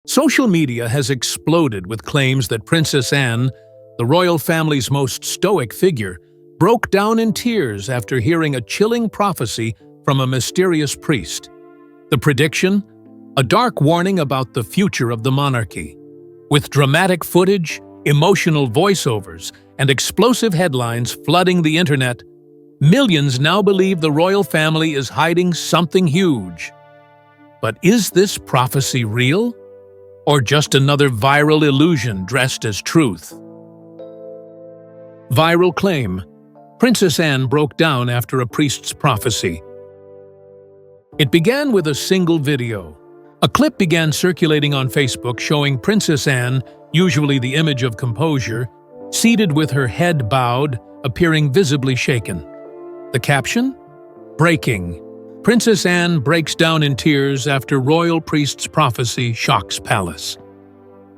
Social media has exploded with claims that Princess Anne, the royal family's most stoic figure, broke down in tears after hearing a chilling prophecy from a mysterious priest. The prediction? A dark warning about the future of the monarchy. With dramatic footage, emotional voiceovers, and explosive headlines flooding the internet, millions now believe the royal family is hiding something huge. But is this prophecy real? Or just another viral illusion dressed as truth? Viral claim: Princess Anne broke down after a priest's prophecy. It began with a single video. A clip began circulating on Facebook showing Princess Anne, usually the image of composure, seated with her head bowed, appearing visibly shaken. The caption? Breaking. Princess Anne breaks down in tears after royal priest's prophecy shocks palace.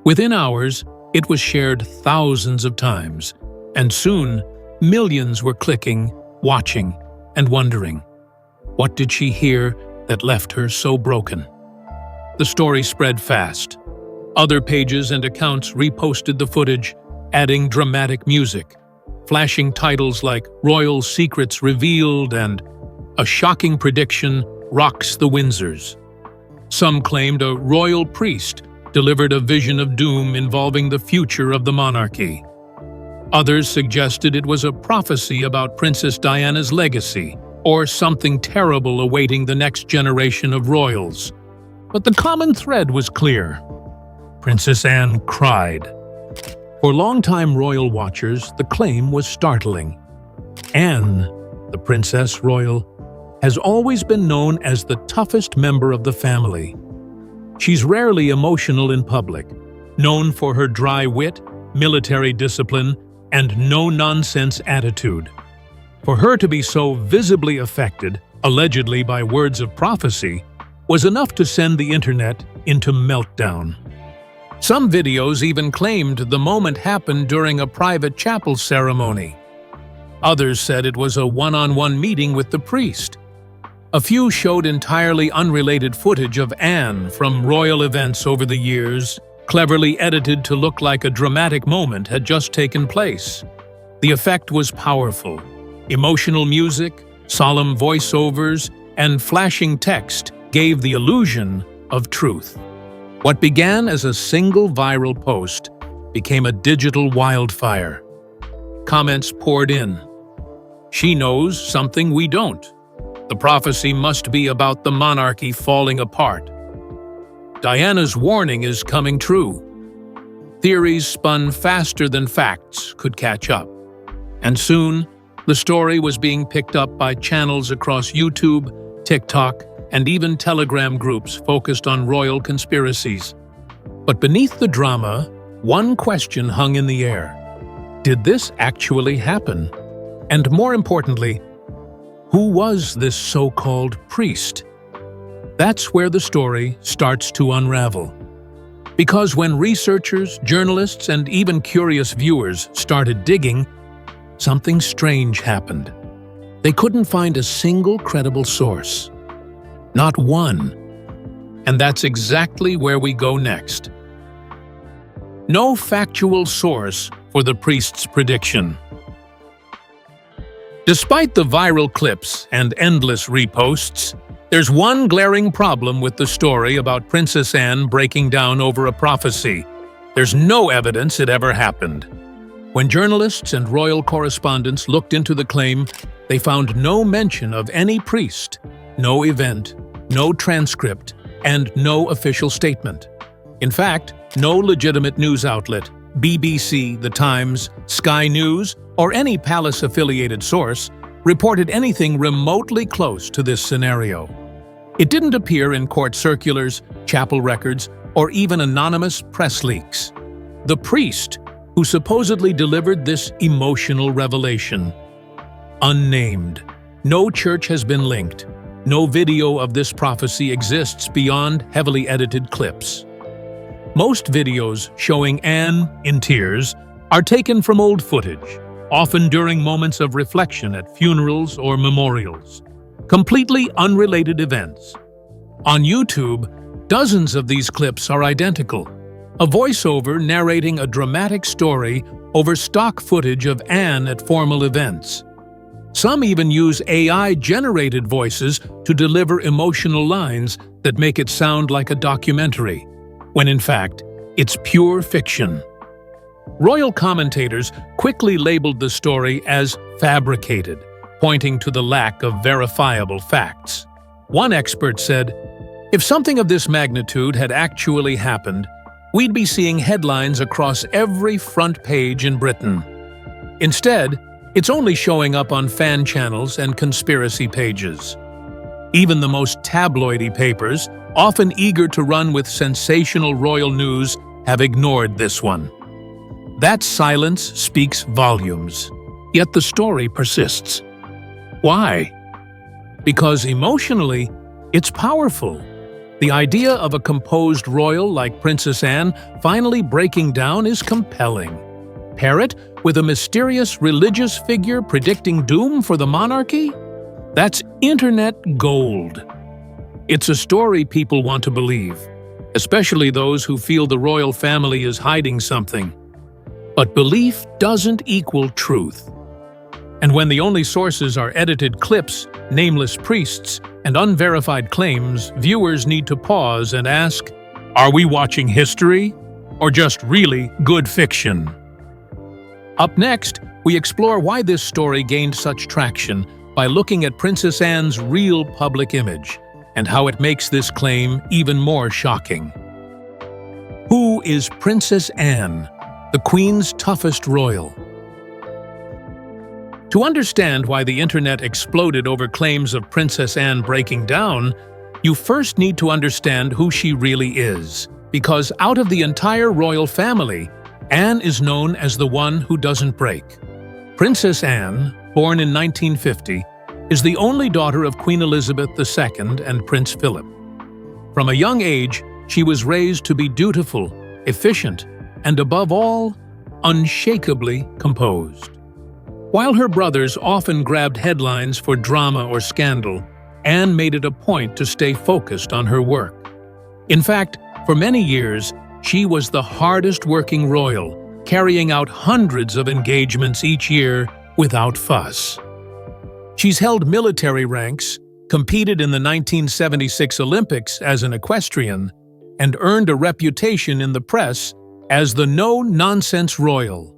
Within hours, it was shared thousands of times, and soon, millions were clicking, watching, and wondering. What did she hear that left her so broken? The story spread fast. Other pages and accounts reposted the footage, adding dramatic music, flashing titles like "Royal Secrets Revealed" and "A Shocking Prediction Rocks the Windsors." Some claimed a royal priest delivered a vision of doom involving the future of the monarchy. Others suggested it was a prophecy about Princess Diana's legacy, or something terrible awaiting the next generation of royals. But the common thread was clear. Princess Anne cried. For longtime royal watchers, the claim was startling. Anne, the Princess Royal, has always been known as the toughest member of the family. She's rarely emotional in public, known for her dry wit, military discipline, and no-nonsense attitude. For her to be so visibly affected, allegedly by words of prophecy, was enough to send the internet into meltdown. Some videos even claimed the moment happened during a private chapel ceremony. Others said it was a one-on-one meeting with the priest. A few showed entirely unrelated footage of Anne from royal events over the years, cleverly edited to look like a dramatic moment had just taken place. The effect was powerful. Emotional music, solemn voiceovers, and flashing text gave the illusion of truth. What began as a single viral post became a digital wildfire. Comments poured in. She knows something we don't. The prophecy must be about the monarchy falling apart. Diana's warning is coming true. Theories spun faster than facts could catch up. And soon, the story was being picked up by channels across YouTube, TikTok, and even Telegram groups focused on royal conspiracies. But beneath the drama, one question hung in the air. Did this actually happen? And more importantly, who was this so-called priest? That's where the story starts to unravel. Because when researchers, journalists, and even curious viewers started digging, something strange happened. They couldn't find a single credible source. Not one. And that's exactly where we go next. No factual source for the priest's prediction. Despite the viral clips and endless reposts, there's one glaring problem with the story about Princess Anne breaking down over a prophecy. There's no evidence it ever happened. When journalists and royal correspondents looked into the claim, they found no mention of any priest, no event, no transcript, and no official statement. In fact, no legitimate news outlet, BBC, The Times, Sky News, or any palace-affiliated source, reported anything remotely close to this scenario. It didn't appear in court circulars, chapel records, or even anonymous press leaks. The priest who supposedly delivered this emotional revelation. Unnamed. No church has been linked. No video of this prophecy exists beyond heavily edited clips. Most videos showing Anne in tears are taken from old footage, often during moments of reflection at funerals or memorials. Completely unrelated events. On YouTube, Dozens of these clips are identical, a voiceover narrating a dramatic story over stock footage of Anne at formal events. Some even use AI-generated voices to deliver emotional lines that make it sound like a documentary, when in fact, it's pure fiction. Royal commentators quickly labeled the story as fabricated, pointing to the lack of verifiable facts. One expert said, "If something of this magnitude had actually happened, we'd be seeing headlines across every front page in Britain. Instead, it's only showing up on fan channels and conspiracy pages." Even the most tabloidy papers, often eager to run with sensational royal news, have ignored this one. That silence speaks volumes, yet the story persists. Why? Because emotionally, it's powerful. The idea of a composed royal like Princess Anne finally breaking down is compelling. Pair it with a mysterious religious figure predicting doom for the monarchy? That's internet gold. It's a story people want to believe, especially those who feel the royal family is hiding something. But belief doesn't equal truth. And when the only sources are edited clips, nameless priests, and unverified claims, viewers need to pause and ask, are we watching history or just really good fiction? Up next, we explore why this story gained such traction by looking at Princess Anne's real public image and how it makes this claim even more shocking. Who is Princess Anne, the Queen's toughest royal? To understand why the internet exploded over claims of Princess Anne breaking down, you first need to understand who she really is, because out of the entire royal family, Anne is known as the one who doesn't break. Princess Anne, born in 1950, is the only daughter of Queen Elizabeth II and Prince Philip. From a young age, she was raised to be dutiful, efficient, and above all, unshakably composed. While her brothers often grabbed headlines for drama or scandal, Anne made it a point to stay focused on her work. In fact, for many years, she was the hardest-working royal, carrying out hundreds of engagements each year without fuss. She's held military ranks, competed in the 1976 Olympics as an equestrian, and earned a reputation in the press as the no-nonsense royal.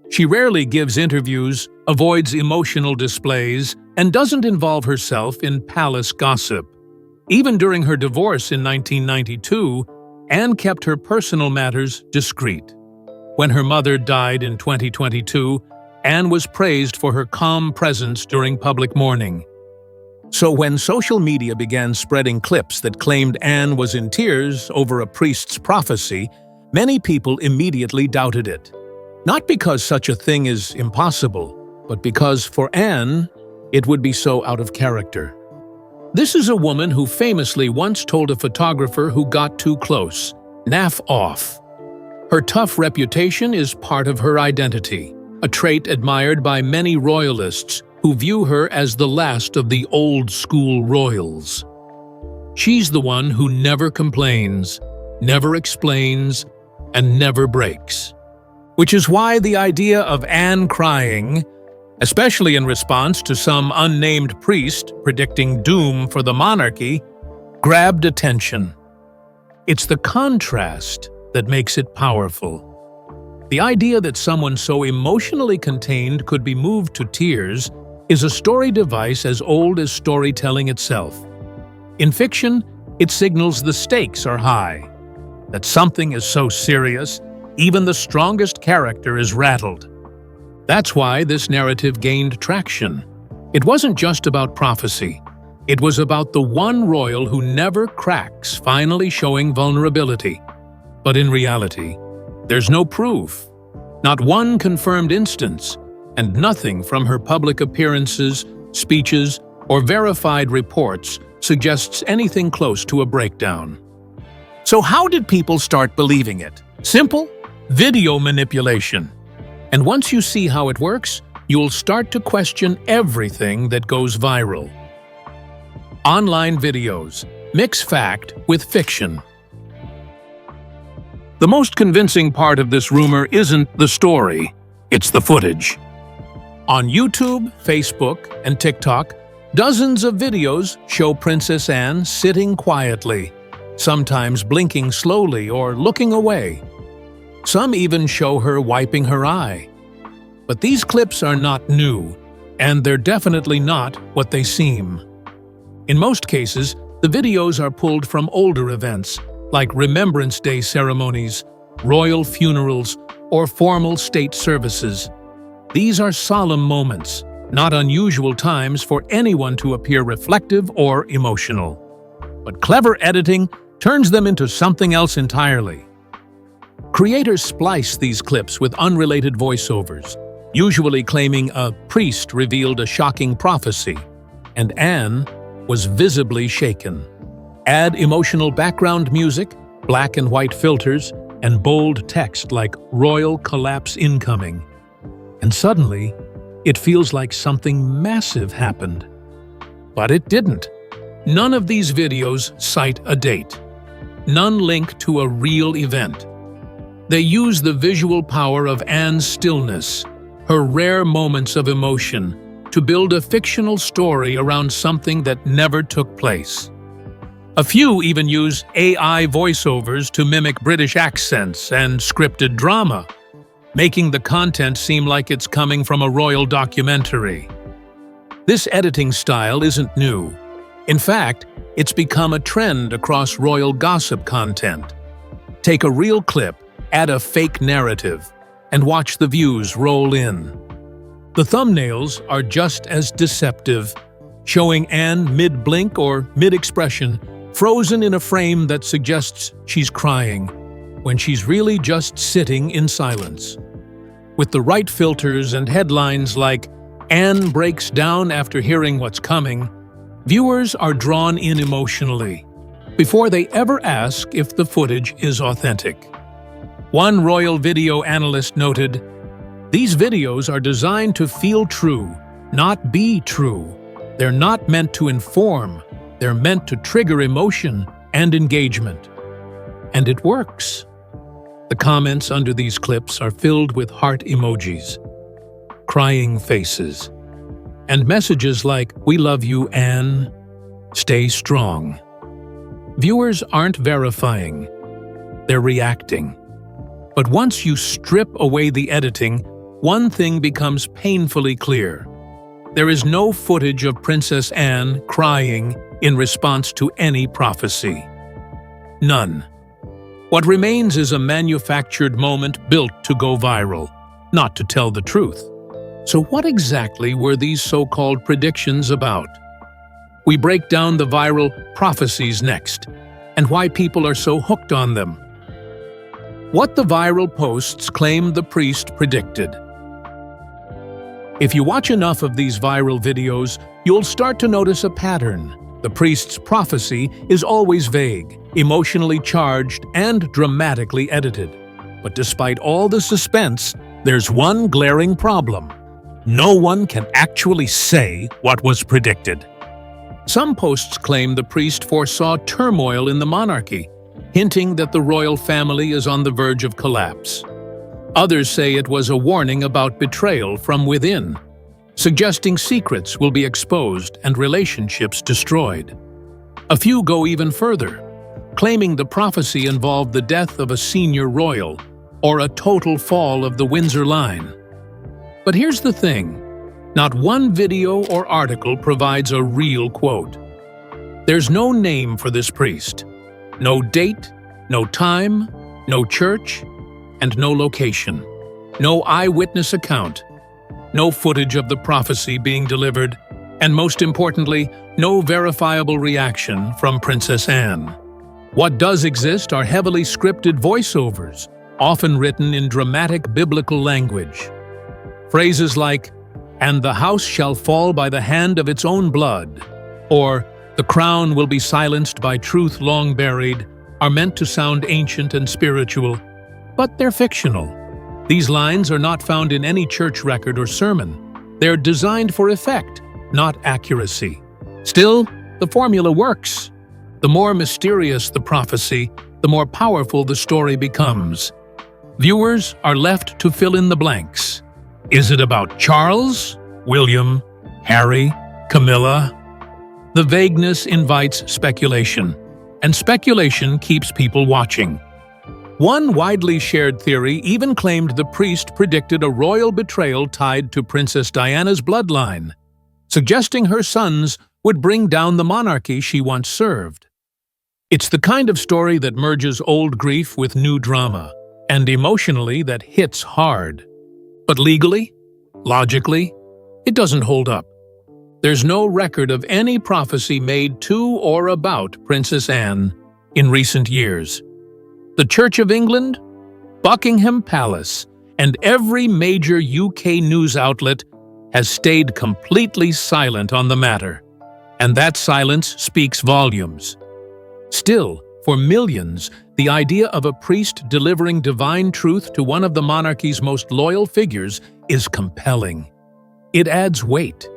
She rarely gives interviews, avoids emotional displays, and doesn't involve herself in palace gossip. Even during her divorce in 1992, Anne kept her personal matters discreet. When her mother died in 2022, Anne was praised for her calm presence during public mourning. So when social media began spreading clips that claimed Anne was in tears over a priest's prophecy, many people immediately doubted it. Not because such a thing is impossible, but because for Anne, it would be so out of character. This is a woman who famously once told a photographer who got too close, "Naff off." Her tough reputation is part of her identity, a trait admired by many royalists who view her as the last of the old-school royals. She's the one who never complains, never explains, and never breaks. Which is why the idea of Anne crying, especially in response to some unnamed priest predicting doom for the monarchy, grabbed attention. It's the contrast that makes it powerful. The idea that someone so emotionally contained could be moved to tears is a story device as old as storytelling itself. In fiction, it signals the stakes are high, that something is so serious, even the strongest character is rattled. That's why this narrative gained traction. It wasn't just about prophecy. It was about the one royal who never cracks finally showing vulnerability. But in reality, there's no proof, not one confirmed instance, and nothing from her public appearances, speeches, or verified reports suggests anything close to a breakdown. So how did people start believing it? Simple: video manipulation. And once you see how it works, you'll start to question everything that goes viral. Online videos mix fact with fiction. The most convincing part of this rumor isn't the story, it's the footage. On YouTube, Facebook, and TikTok, dozens of videos show Princess Anne sitting quietly, sometimes blinking slowly or looking away. Some even show her wiping her eye. But these clips are not new, and they're definitely not what they seem. In most cases, the videos are pulled from older events, like Remembrance Day ceremonies, royal funerals, or formal state services. These are solemn moments, not unusual times for anyone to appear reflective or emotional. But clever editing turns them into something else entirely. Creators splice these clips with unrelated voiceovers, usually claiming a priest revealed a shocking prophecy, and Anne was visibly shaken. Add emotional background music, black and white filters, and bold text like "Royal Collapse Incoming." And suddenly, it feels like something massive happened. But it didn't. None of these videos cite a date. None link to a real event. They use the visual power of Anne's stillness, her rare moments of emotion, to build a fictional story around something that never took place. A few even use AI voiceovers to mimic British accents and scripted drama, making the content seem like it's coming from a royal documentary. This editing style isn't new. In fact, it's become a trend across royal gossip content. Take a real clip, add a fake narrative, and watch the views roll in. The thumbnails are just as deceptive, showing Anne mid-blink or mid-expression, frozen in a frame that suggests she's crying, when she's really just sitting in silence. With the right filters and headlines like "Anne breaks down after hearing what's coming," viewers are drawn in emotionally, before they ever ask if the footage is authentic. One royal video analyst noted, "These videos are designed to feel true, not be true. They're not meant to inform, they're meant to trigger emotion and engagement." And it works. The comments under these clips are filled with heart emojis, crying faces, and messages like "We love you, Anne. Stay strong." Viewers aren't verifying, they're reacting. But once you strip away the editing, one thing becomes painfully clear. There is no footage of Princess Anne crying in response to any prophecy. None. What remains is a manufactured moment built to go viral, not to tell the truth. So what exactly were these so-called predictions about? We break down the viral prophecies next, and why people are so hooked on them. What the viral posts claim the priest predicted. If you watch enough of these viral videos, you'll start to notice a pattern. The priest's prophecy is always vague, emotionally charged, and dramatically edited. But despite all the suspense, there's one glaring problem. No one can actually say what was predicted. Some posts claim the priest foresaw turmoil in the monarchy, hinting that the royal family is on the verge of collapse. Others say it was a warning about betrayal from within, suggesting secrets will be exposed and relationships destroyed. A few go even further, claiming the prophecy involved the death of a senior royal or a total fall of the Windsor line. But here's the thing, not one video or article provides a real quote. There's no name for this priest, no date, no time, no church, and no location, no eyewitness account, no footage of the prophecy being delivered, and most importantly, no verifiable reaction from Princess Anne. What does exist are heavily scripted voiceovers, often written in dramatic biblical language. Phrases like, "And the house shall fall by the hand of its own blood," or "The crown will be silenced by truth long buried," are meant to sound ancient and spiritual, but they're fictional. These lines are not found in any church record or sermon. They're designed for effect, not accuracy. Still, the formula works. The more mysterious the prophecy, the more powerful the story becomes. Viewers are left to fill in the blanks. Is it about Charles, William, Harry, Camilla? The vagueness invites speculation, and speculation keeps people watching. One widely shared theory even claimed the priest predicted a royal betrayal tied to Princess Diana's bloodline, suggesting her sons would bring down the monarchy she once served. It's the kind of story that merges old grief with new drama, and emotionally that hits hard. But legally, logically, it doesn't hold up. There's no record of any prophecy made to or about Princess Anne in recent years. The Church of England, Buckingham Palace, and every major UK news outlet has stayed completely silent on the matter, and that silence speaks volumes. Still, for millions, the idea of a priest delivering divine truth to one of the monarchy's most loyal figures is compelling. It adds weight.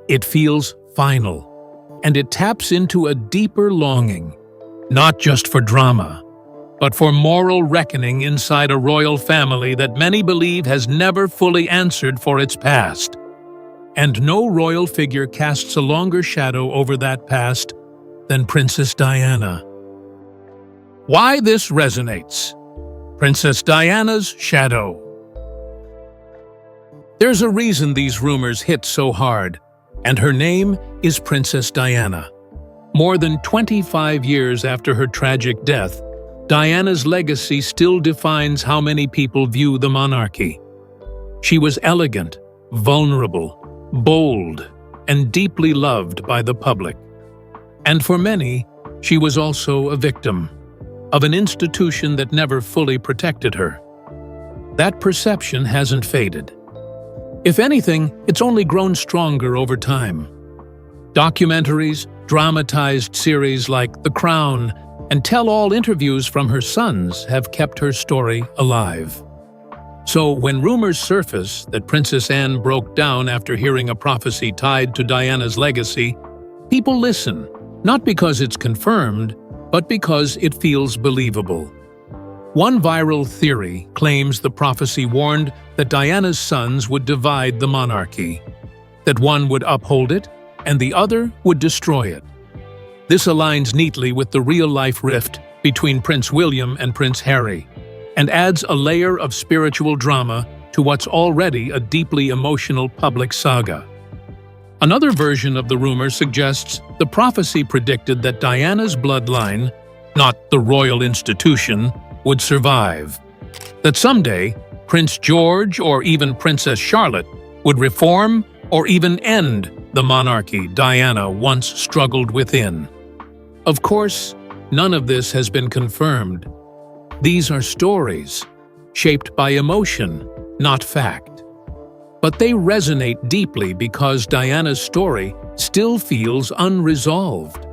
It feels final, and it taps into a deeper longing, not just for drama, but for moral reckoning inside a royal family that many believe has never fully answered for its past. And no royal figure casts a longer shadow over that past than Princess Diana. Why this resonates? Princess Diana's shadow. There's a reason these rumors hit so hard, and her name is Princess Diana. More than 25 years after her tragic death, Diana's legacy still defines how many people view the monarchy. She was elegant, vulnerable, bold, and deeply loved by the public. And for many, she was also a victim of an institution that never fully protected her. That perception hasn't faded. If anything, it's only grown stronger over time. Documentaries, dramatized series like The Crown, and tell-all interviews from her sons have kept her story alive. So when rumors surface that Princess Anne broke down after hearing a prophecy tied to Diana's legacy, people listen, not because it's confirmed, but because it feels believable. One viral theory claims the prophecy warned that Diana's sons would divide the monarchy, that one would uphold it and the other would destroy it. This aligns neatly with the real-life rift between Prince William and Prince Harry, and adds a layer of spiritual drama to what's already a deeply emotional public saga. Another version of the rumor suggests the prophecy predicted that Diana's bloodline, not the royal institution, would survive. That someday, Prince George or even Princess Charlotte would reform or even end the monarchy Diana once struggled within. Of course, none of this has been confirmed. These are stories, shaped by emotion, not fact. But they resonate deeply because Diana's story still feels unresolved.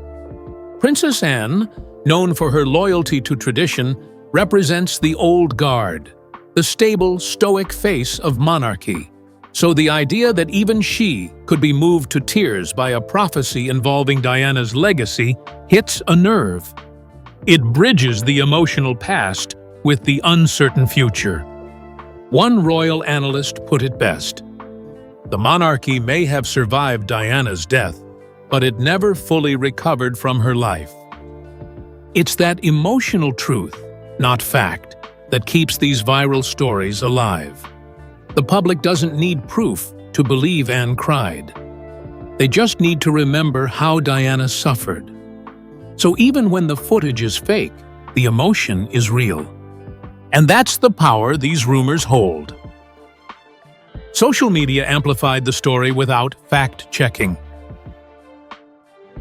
Princess Anne, known for her loyalty to tradition, represents the old guard, the stable, stoic face of monarchy. So the idea that even she could be moved to tears by a prophecy involving Diana's legacy hits a nerve. It bridges the emotional past with the uncertain future. One royal analyst put it best: the monarchy may have survived Diana's death, but it never fully recovered from her life. It's that emotional truth, not fact, that keeps these viral stories alive. The public doesn't need proof to believe Anne cried. They just need to remember how Diana suffered. So even when the footage is fake, the emotion is real. And that's the power these rumors hold. Social media amplified the story without fact-checking.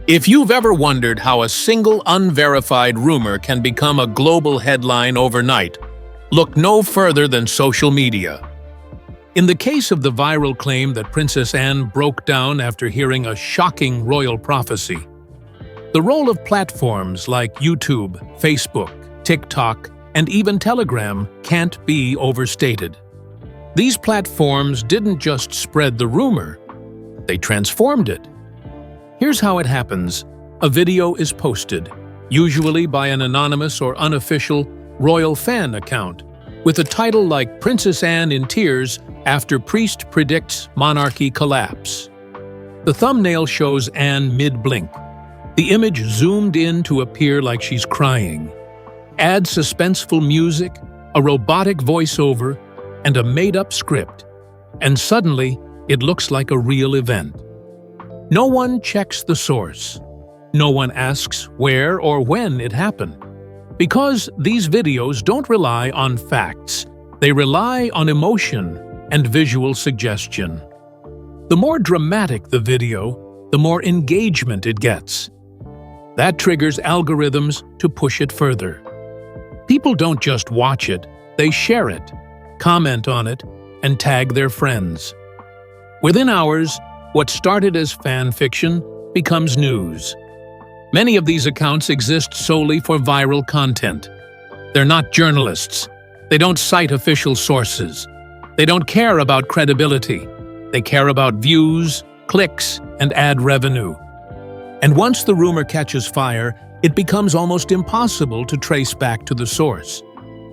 If you've ever wondered how a single unverified rumor can become a global headline overnight, look no further than social media. In the case of the viral claim that Princess Anne broke down after hearing a shocking royal prophecy, the role of platforms like YouTube, Facebook, TikTok, and even Telegram can't be overstated. These platforms didn't just spread the rumor, they transformed it. Here's how it happens. A video is posted. usually by an anonymous or unofficial royal fan account, with a title like Princess Anne in Tears after Priest Predicts Monarchy Collapse. The thumbnail shows Anne mid-blink, the image zoomed in to appear like she's crying. Add suspenseful music, a robotic voiceover, and a made-up script, and suddenly it looks like a real event. No one checks the source. No one asks where or when it happened. Because these videos don't rely on facts, they rely on emotion and visual suggestion. The more dramatic the video, the more engagement it gets. That triggers algorithms to push it further. People don't just watch it, they share it, comment on it, and tag their friends. Within hours, what started as fan fiction becomes news. Many of these accounts exist solely for viral content. They're not journalists. They don't cite official sources. They don't care about credibility. They care about views, clicks, and ad revenue. And once the rumor catches fire, it becomes almost impossible to trace back to the source.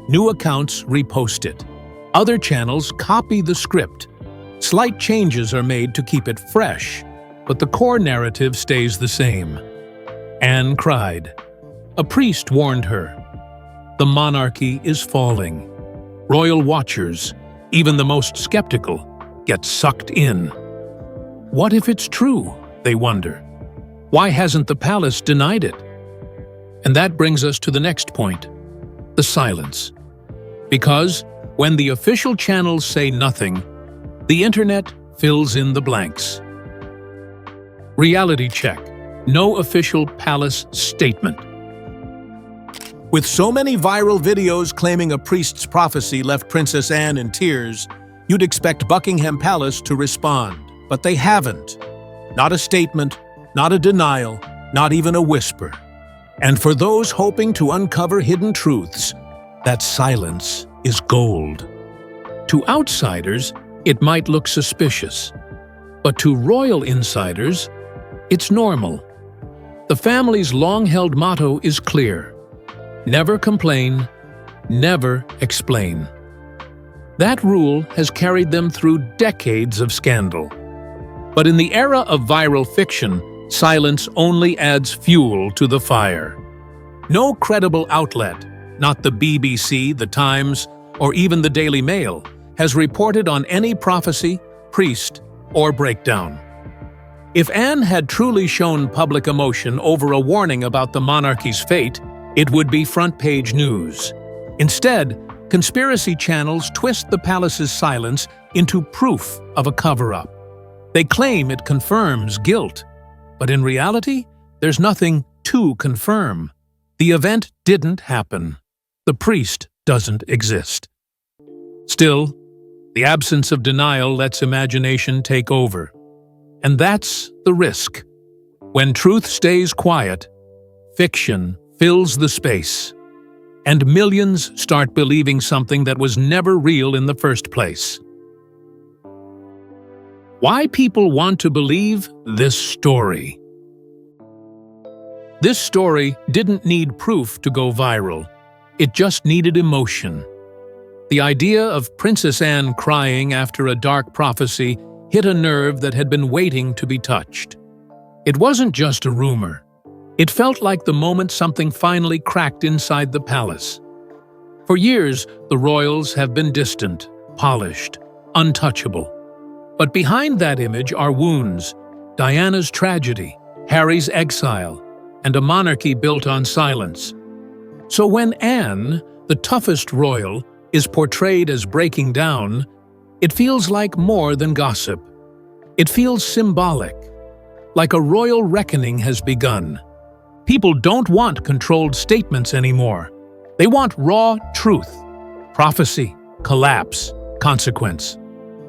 New accounts repost it. Other channels copy the script. Slight changes are made to keep it fresh, but the core narrative stays the same. Anne cried. A priest warned her. The monarchy is falling. Royal watchers, even the most skeptical, get sucked in. What if it's true, they wonder. Why hasn't the palace denied it? And that brings us to the next point, the silence. Because when the official channels say nothing, the internet fills in the blanks. Reality check. No official palace statement. With so many viral videos claiming a priest's prophecy left Princess Anne in tears, you'd expect Buckingham Palace to respond, but they haven't. Not a statement, not a denial, not even a whisper. And for those hoping to uncover hidden truths, that silence is gold. To outsiders, it might look suspicious, but to royal insiders, it's normal. The family's long-held motto is clear: never complain, never explain. That rule has carried them through decades of scandal. But in the era of viral fiction, silence only adds fuel to the fire. No credible outlet, not the BBC, the Times, or even the Daily Mail, has reported on any prophecy, priest, or breakdown. If Anne had truly shown public emotion over a warning about the monarchy's fate, it would be front-page news. Instead, conspiracy channels twist the palace's silence into proof of a cover-up. They claim it confirms guilt, but in reality, there's nothing to confirm. The event didn't happen. The priest doesn't exist. Still, the absence of denial lets imagination take over. And that's the risk. When truth stays quiet, fiction fills the space, and millions start believing something that was never real in the first place. Why people want to believe this story? This story didn't need proof to go viral. It just needed emotion. The idea of Princess Anne crying after a dark prophecy hit a nerve that had been waiting to be touched. It wasn't just a rumor. It felt like the moment something finally cracked inside the palace. For years, the royals have been distant, polished, untouchable. But behind that image are wounds, Diana's tragedy, Harry's exile, and a monarchy built on silence. So when Anne, the toughest royal, is portrayed as breaking down, it feels like more than gossip. It feels symbolic, like a royal reckoning has begun. People don't want controlled statements anymore. They want raw truth, prophecy, collapse, consequence.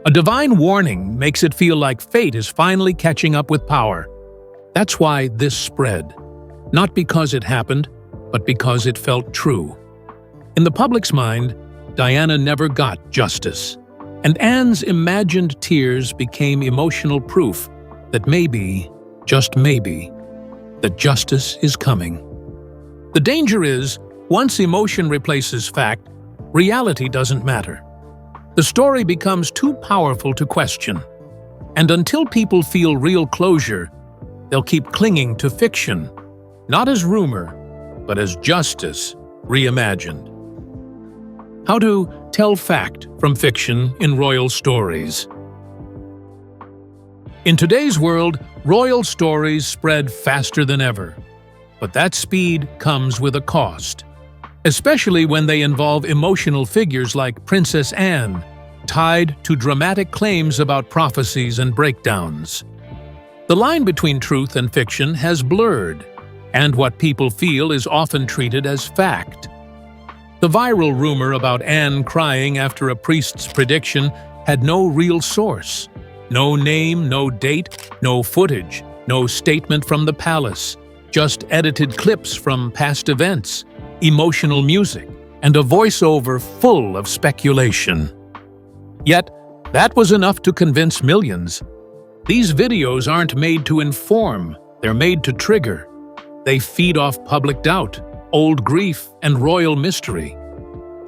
A divine warning makes it feel like fate is finally catching up with power. That's why this spread. Not because it happened, but because it felt true. In the public's mind, Diana never got justice. And Anne's imagined tears became emotional proof that maybe, just maybe, that justice is coming. The danger is, once emotion replaces fact, reality doesn't matter. The story becomes too powerful to question. And until people feel real closure, they'll keep clinging to fiction, not as rumor, but as justice reimagined. How to tell fact from fiction in royal stories. In today's world, royal stories spread faster than ever. But that speed comes with a cost, especially when they involve emotional figures like Princess Anne, tied to dramatic claims about prophecies and breakdowns. The line between truth and fiction has blurred, and what people feel is often treated as fact. The viral rumor about Anne crying after a priest's prediction had no real source. No name, no date, no footage, no statement from the palace, just edited clips from past events, emotional music, and a voiceover full of speculation. Yet, that was enough to convince millions. These videos aren't made to inform, they're made to trigger. They feed off public doubt, old grief, and royal mystery.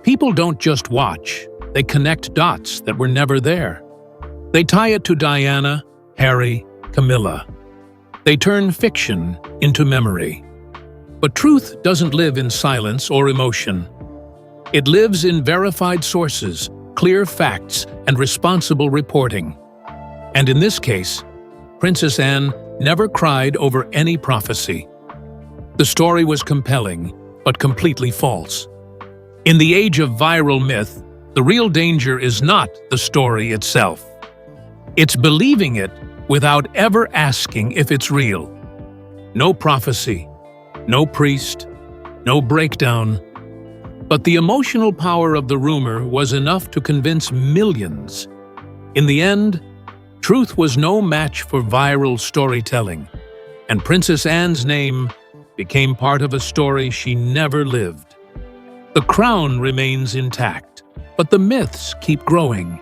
People don't just watch, they connect dots that were never there. They tie it to Diana, Harry, Camilla. They turn fiction into memory. But truth doesn't live in silence or emotion. It lives in verified sources, clear facts, and responsible reporting. And in this case, Princess Anne never cried over any prophecy. The story was compelling, but completely false. In the age of viral myth, the real danger is not the story itself. It's believing it without ever asking if it's real. No prophecy, no priest, no breakdown. But the emotional power of the rumor was enough to convince millions. In the end, truth was no match for viral storytelling, and Princess Anne's name became part of a story she never lived. The crown remains intact, but the myths keep growing.